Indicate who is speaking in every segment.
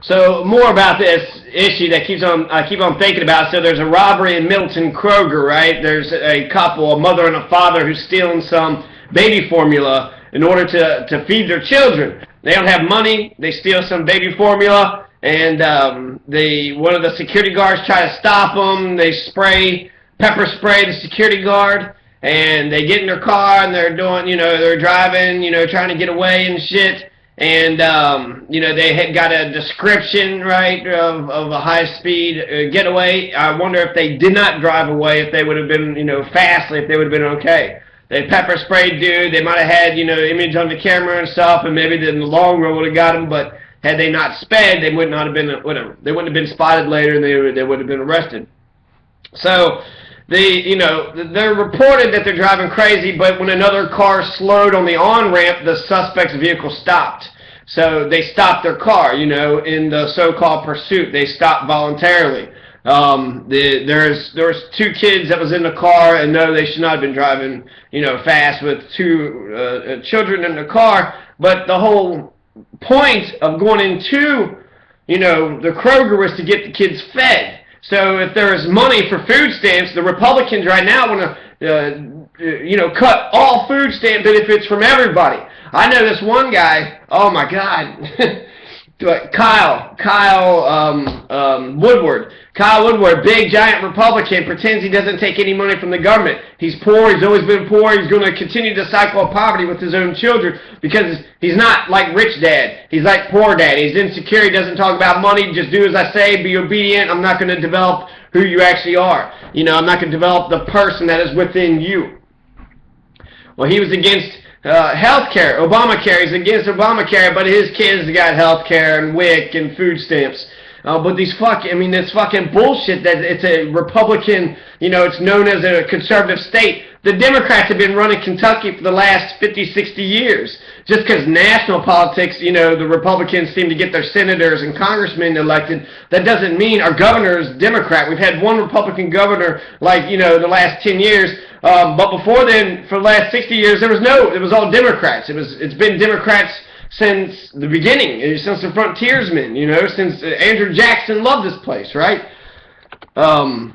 Speaker 1: So more about this issue that I keep on thinking about. So there's a robbery in Middleton Kroger, right? There's a couple, a mother and a father, who's stealing some baby formula in order to feed their children. They don't have money. They steal some baby formula, and one of the security guards try to stop them. They pepper spray the security guard, and they get in their car and they're doing, they're driving, trying to get away and shit. And, they had got a description, right, of a high-speed getaway. I wonder if they did not drive away, if they would have been, fast, if they would have been okay. They pepper sprayed dude. They might have had, image on the camera and stuff, and maybe in the long run would have got him, but had they not sped, they would not have been, whatever. They wouldn't have been spotted later, and they would have been arrested. So, they're reported that they're driving crazy, but when another car slowed on the on-ramp, the suspect's vehicle stopped. So they stopped their car, in the so-called pursuit. They stopped voluntarily. There was two kids that was in the car, and no, they should not have been driving, fast with two children in the car. But the whole point of going into, the Kroger was to get the kids fed. So if there is money for food stamps, the Republicans right now want to, cut all food stamp benefits from everybody. I know this one guy, oh my God, Kyle Woodward. Kyle Woodward, big giant Republican, pretends he doesn't take any money from the government. He's poor, he's always been poor, he's going to continue the cycle of poverty with his own children because he's not like rich dad. He's like poor dad. He's insecure, he doesn't talk about money, just do as I say, be obedient. I'm not going to develop who you actually are. I'm not going to develop the person that is within you. Well, he was against health care, Obamacare. He's against Obamacare, but his kids got health care and WIC and food stamps. But this fucking bullshit that it's a Republican, it's known as a conservative state. The Democrats have been running Kentucky for the last 50, 60 years. Just because national politics, the Republicans seem to get their senators and congressmen elected, that doesn't mean our governor is Democrat. We've had one Republican governor, the last 10 years. But before then, for the last 60 years, it was all Democrats. It's been Democrats since the beginning, since the frontiersmen, since Andrew Jackson loved this place, right? Thomas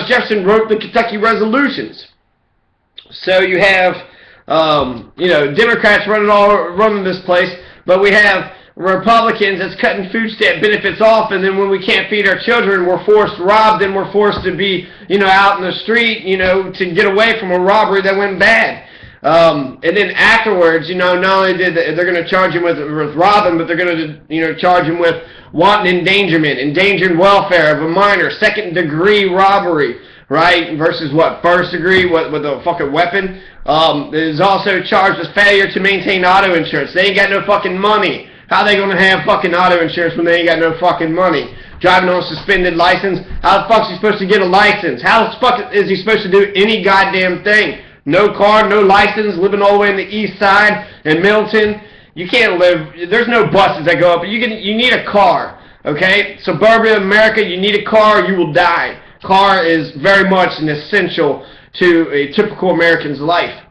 Speaker 1: Jefferson wrote the Kentucky Resolutions. So you have, Democrats running this place, but we have Republicans that's cutting food stamp benefits off, and then when we can't feed our children, we're forced to rob them, we're forced to be, out in the street, to get away from a robbery that went bad. And then afterwards, not only they're going to charge him with robbing, but they're going to, charge him with wanton endangerment, endangering welfare of a minor, second-degree robbery, right? Versus what, first degree, with a fucking weapon. Is also charged with failure to maintain auto insurance. They ain't got no fucking money. How are they going to have fucking auto insurance when they ain't got no fucking money? Driving on a suspended license. How the fuck is he supposed to get a license? How the fuck is he supposed to do any goddamn thing? No car, no license, living all the way in the east side in Middleton. You can't live, there's no buses that go up. You need a car, okay? Suburban America, you need a car or you will die. Car is very much an essential to a typical American's life.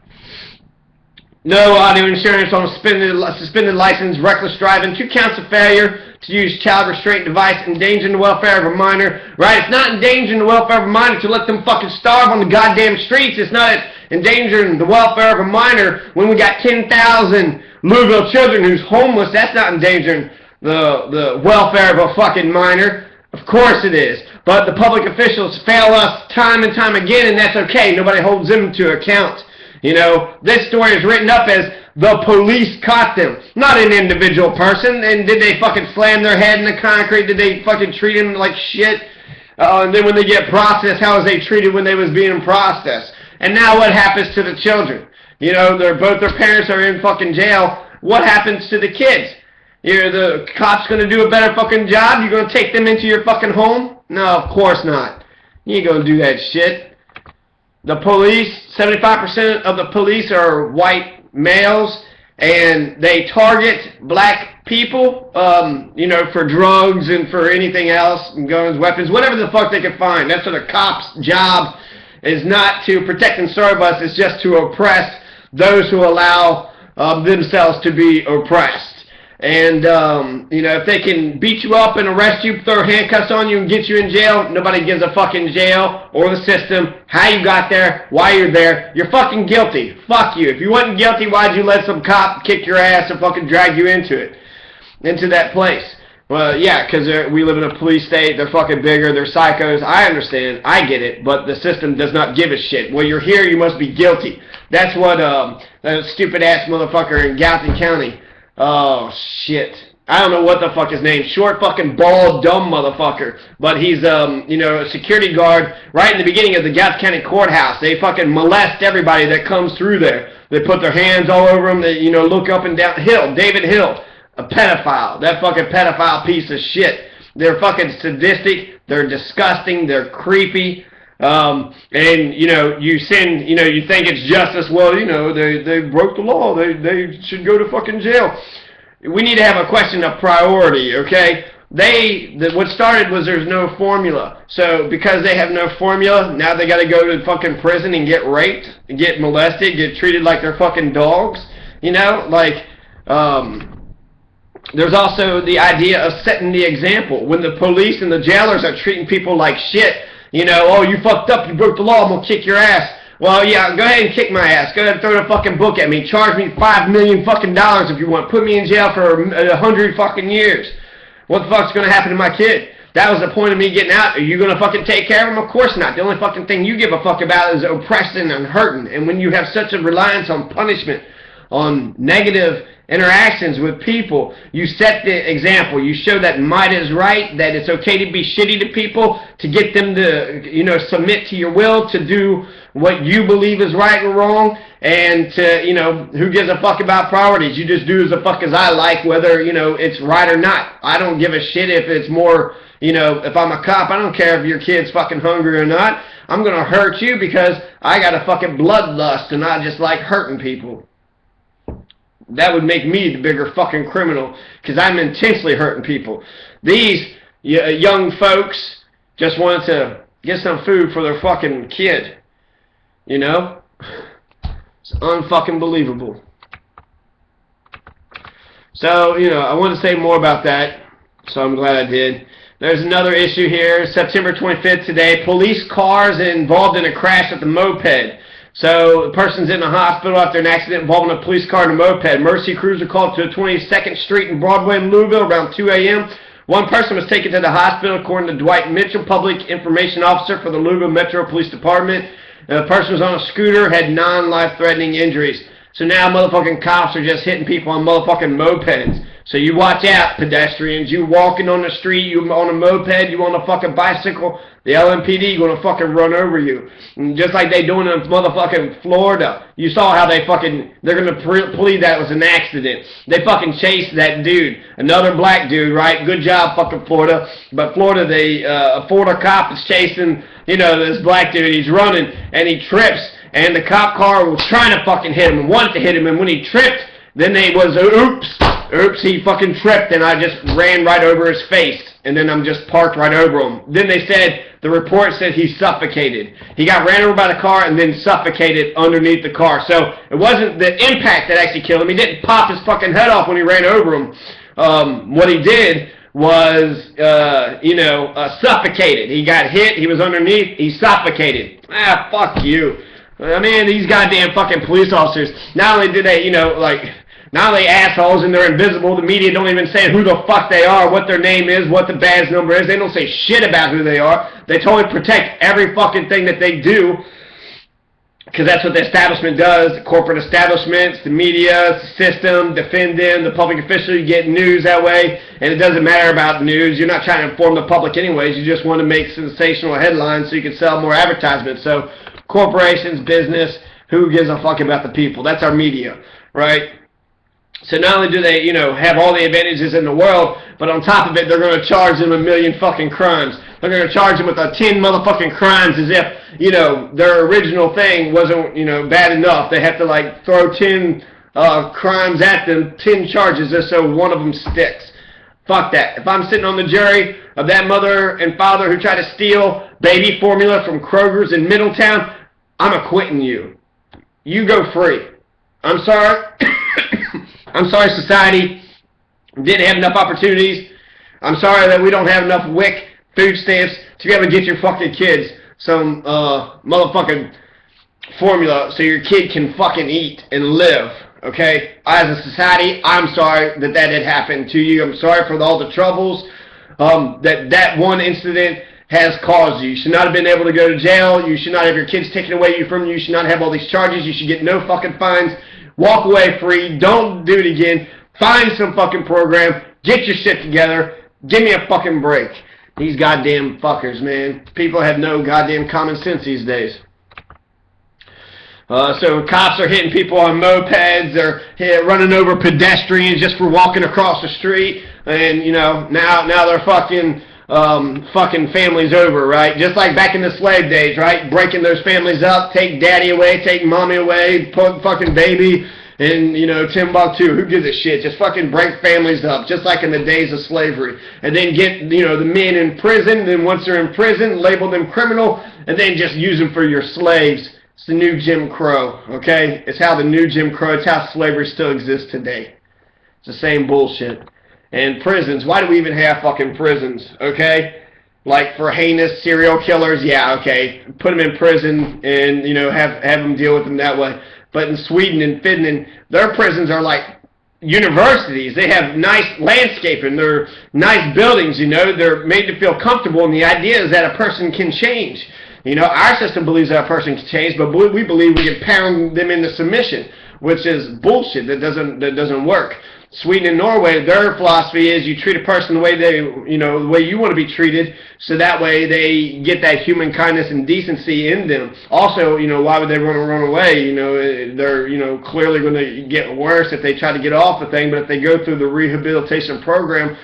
Speaker 1: No auto insurance on a suspended license, reckless driving, 2 counts of failure to use child restraint device, endangering the welfare of a minor, right? It's not endangering the welfare of a minor to let them fucking starve on the goddamn streets. It's not endangering the welfare of a minor when we got 10,000 Louisville children who's homeless. That's not endangering the welfare of a fucking minor. Of course it is. But the public officials fail us time and time again, and that's okay. Nobody holds them to account. This story is written up as the police caught them, not an individual person. And did they fucking slam their head in the concrete? Did they fucking treat them like shit? And then when they get processed, how was they treated when they was being processed? And now what happens to the children? Both their parents are in fucking jail. What happens to the kids? The cops going to do a better fucking job? You're going to take them into your fucking home? No, of course not. You ain't going to do that shit. The police, 75% of the police are white males, and they target black people, for drugs and for anything else, guns, weapons, whatever the fuck they can find. That's what a cop's job is, not to protect and serve us. It's just to oppress those who allow themselves to be oppressed. And, you know, if they can beat you up and arrest you, throw handcuffs on you and get you in jail, nobody gives a fucking jail or the system how you got there, why you're there. You're fucking guilty. Fuck you. If you wasn't guilty, why'd you let some cop kick your ass and fucking drag you into that place? Well, yeah, because we live in a police state. They're fucking bigger. They're psychos. I understand. I get it. But the system does not give a shit. Well, you're here. You must be guilty. That's what that stupid-ass motherfucker in Gallatin County. Oh, shit. I don't know what the fuck his name. Short, fucking, bald, dumb motherfucker. But he's, you know, a security guard right in the beginning of the Gallatin County Courthouse. They fucking molest everybody that comes through there. They put their hands all over them. They, you know, look up and down. David Hill. A pedophile. That fucking pedophile piece of shit. They're fucking sadistic. They're disgusting. They're creepy. And, you know, you think it's justice. Well, you know, they broke the law. They should go to fucking jail. We need to have a question of priority, okay? What started was there's no formula. So, because they have no formula, now they gotta go to fucking prison and get raped, get molested, get treated like they're fucking dogs. You know, like, there's also the idea of setting the example. When the police and the jailers are treating people like shit, you know, oh, you fucked up, you broke the law, I'm gonna kick your ass. Well, yeah, go ahead and kick my ass. Go ahead and throw the fucking book at me. Charge me $5 million fucking dollars if you want. Put me in jail for 100 fucking years. What the fuck's gonna happen to my kid? That was the point of me getting out. Are you gonna fucking take care of him? Of course not. The only fucking thing you give a fuck about is oppressing and hurting. And when you have such a reliance on punishment, on negative interactions with people, you set the example. You show that might is right, that it's okay to be shitty to people, to get them to, you know, submit to your will, to do what you believe is right or wrong, and to, you know, who gives a fuck about priorities? You just do as the fuck as I like, whether, you know, it's right or not. I don't give a shit if it's more, you know, if I'm a cop, I don't care if your kid's fucking hungry or not. I'm gonna hurt you because I got a fucking bloodlust and I just like hurting people. That would make me the bigger fucking criminal, because I'm intensely hurting people. These young folks just wanted to get some food for their fucking kid. You know? It's unfucking believable. So, you know, I want to say more about that, so I'm glad I did. There's another issue here, September 25th today. Police cars involved in a crash at the moped. So, the person's in the hospital after an accident involving a police car and a moped. Mercy crews are called to 22nd Street and Broadway in Louisville around 2 a.m. One person was taken to the hospital, according to Dwight Mitchell, Public Information Officer for the Louisville Metro Police Department. The person was on a scooter, had non-life-threatening injuries. So now motherfucking cops are just hitting people on motherfucking mopeds. So you watch out, pedestrians. You walking on the street, you on a moped, you on a fucking bicycle, the LMPD gonna fucking run over you. And just like they doing in motherfucking Florida. You saw how they're gonna plead that it was an accident. They fucking chased that dude, another black dude, right? Good job, fucking Florida. But Florida, a Florida cop is chasing, you know, this black dude. He's running, and he trips, and the cop car was trying to fucking hit him and wanted to hit him, and when he tripped, then they was, oops, he fucking tripped, and I just ran right over his face, and then I'm just parked right over him. Then they said, the report said he suffocated. He got ran over by the car and then suffocated underneath the car. So it wasn't the impact that actually killed him. He didn't pop his fucking head off when he ran over him. What he did was, suffocated. He got hit, he was underneath, he suffocated. Ah, fuck you. I mean, these goddamn fucking police officers, not only do they, not only assholes and they're invisible, the media don't even say who the fuck they are, what their name is, what the badge number is. They don't say shit about who they are. They totally protect every fucking thing that they do, because that's what the establishment does. The corporate establishments, the media, the system, defend them, the public official, you get news that way, and it doesn't matter about news. You're not trying to inform the public anyways. You just want to make sensational headlines so you can sell more advertisements. So corporations, business, who gives a fuck about the people? That's our media, right? So not only do they, have all the advantages in the world, but on top of it, they're going to charge them 1 million fucking crimes. They're going to charge them with 10 motherfucking crimes as if, their original thing wasn't, bad enough. They have to, throw 10 crimes at them, 10 charges just so one of them sticks. Fuck that. If I'm sitting on the jury of that mother and father who tried to steal baby formula from Kroger's in Middletown, I'm acquitting you. You go free. I'm sorry. I'm sorry, society, didn't have enough opportunities. I'm sorry that we don't have enough WIC food stamps to be able to get your fucking kids some motherfucking formula so your kid can fucking eat and live, okay? As a society, I'm sorry that that had happened to you. I'm sorry for all the troubles that one incident has caused you. You should not have been able to go to jail. You should not have your kids taken away from you. You should not have all these charges. You should get no fucking fines. Walk away free. Don't do it again. Find some fucking program. Get your shit together. Give me a fucking break. These goddamn fuckers, man. People have no goddamn common sense these days. So cops are hitting people on mopeds, they're running over pedestrians just for walking across the street, and you know, now they're fucking families over, right? Just like back in the slave days, right? Breaking those families up, take daddy away, take mommy away, put fucking baby in, you know, Timbuktu. Who gives a shit? Just fucking break families up, just like in the days of slavery. And then get, you know, the men in prison, then once they're in prison, label them criminal, and then just use them for your slaves. It's the new Jim Crow, okay? It's how the new Jim Crow, it's how slavery still exists today. It's the same bullshit. And prisons, why do we even have fucking prisons, okay? Like for heinous serial killers, yeah, okay. Put them in prison and, you know, have them deal with them that way. But in Sweden and Finland, their prisons are like universities. They have nice landscaping. They're nice buildings, you know. They're made to feel comfortable, and the idea is that a person can change. You know, our system believes that a person can change, but we believe we can pound them into submission, which is bullshit. That doesn't work. Sweden and Norway, their philosophy is you treat a person the way they, you know, the way you want to be treated, so that way they get that human kindness and decency in them. Also, you know, why would they run away? You know, they're, you know, clearly going to get worse if they try to get off the thing, but if they go through the rehabilitation program,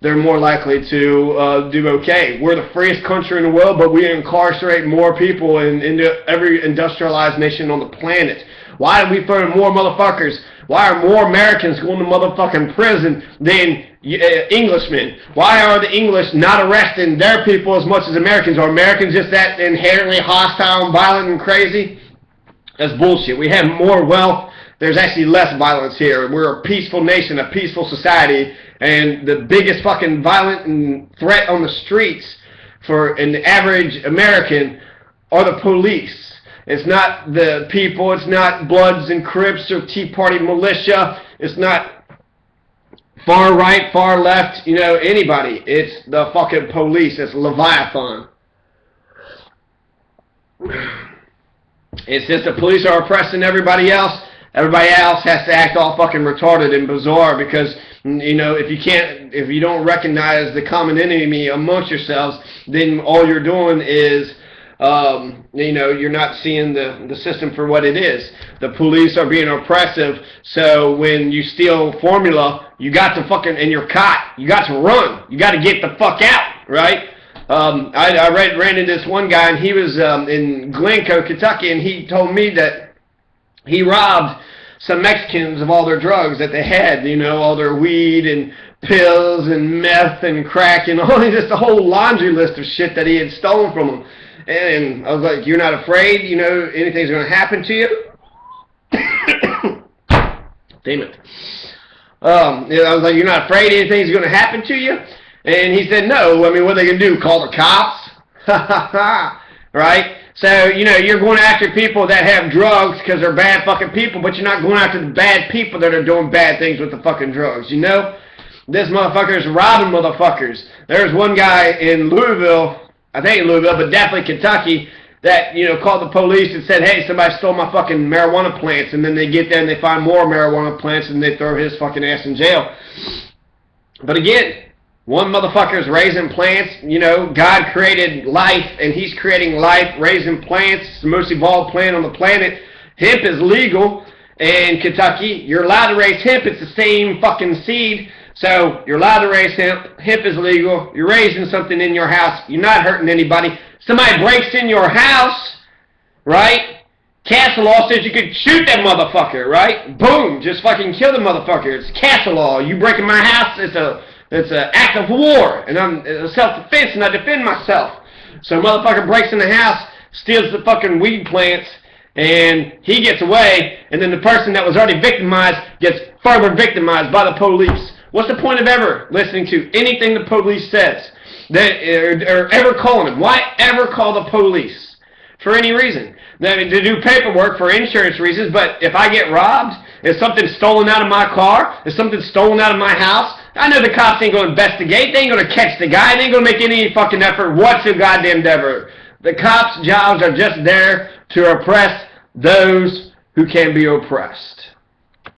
Speaker 1: they're more likely to do okay. We're the freest country in the world, but we incarcerate more people in every industrialized nation on the planet. Why are we throwing more motherfuckers? Why are more Americans going to motherfucking prison than Englishmen? Why are the English not arresting their people as much as Americans? Are Americans just that inherently hostile and violent and crazy? That's bullshit. We have more wealth. There's actually less violence here. We're a peaceful nation, a peaceful society, and the biggest fucking violent threat on the streets for an average American are the police. It's not the people, it's not Bloods and Crips or Tea Party militia, it's not far right, far left, you know, anybody. It's the fucking police, it's Leviathan. It's just the police are oppressing everybody else. Everybody else has to act all fucking retarded and bizarre because, you know, if you don't recognize the common enemy amongst yourselves, then all you're doing is, you know, you're not seeing the system for what it is. The police are being oppressive, so when you steal formula, you got to fucking, and you're caught, you got to run. You got to get the fuck out, right? I ran into this one guy, and he was in Glencoe, Kentucky, and he told me that he robbed some Mexicans of all their drugs that they had, you know, all their weed and pills and meth and crack and all, just a whole laundry list of shit that he had stolen from them. And I was like, you're not afraid, you know, anything's going to happen to you? Damn it. I was like, you're not afraid anything's going to happen to you? And he said, no. I mean, what are they going to do, call the cops? Right? So, you know, you're going after people that have drugs because they're bad fucking people, but you're not going after the bad people that are doing bad things with the fucking drugs, you know? This motherfucker's robbing motherfuckers. There's one guy in Louisville, I think in Louisville, but definitely Kentucky, that, you know, called the police and said, hey, somebody stole my fucking marijuana plants, and then they get there and they find more marijuana plants and they throw his fucking ass in jail. But again, one motherfucker's raising plants, you know, God created life, and he's creating life, raising plants. It's the most evolved plant on the planet. Hemp is legal in Kentucky. You're allowed to raise hemp. It's the same fucking seed. So you're allowed to raise hemp. Hemp is legal. You're raising something in your house. You're not hurting anybody. Somebody breaks in your house, right? Castle law says you could shoot that motherfucker, right? Boom, just fucking kill the motherfucker. It's castle law. You break in my house, it's an act of war, and I'm self-defense, and I defend myself. So motherfucker breaks in the house, steals the fucking weed plants, and he gets away, and then the person that was already victimized gets further victimized by the police. What's the point of ever listening to anything the police says? Or ever calling them? Why ever call the police? For any reason. To do paperwork for insurance reasons, but if I get robbed, if something's stolen out of my car, if something's stolen out of my house, I know the cops ain't going to investigate. They ain't going to catch the guy. They ain't going to make any fucking effort whatsoever. The cops' jobs are just there to oppress those who can be oppressed.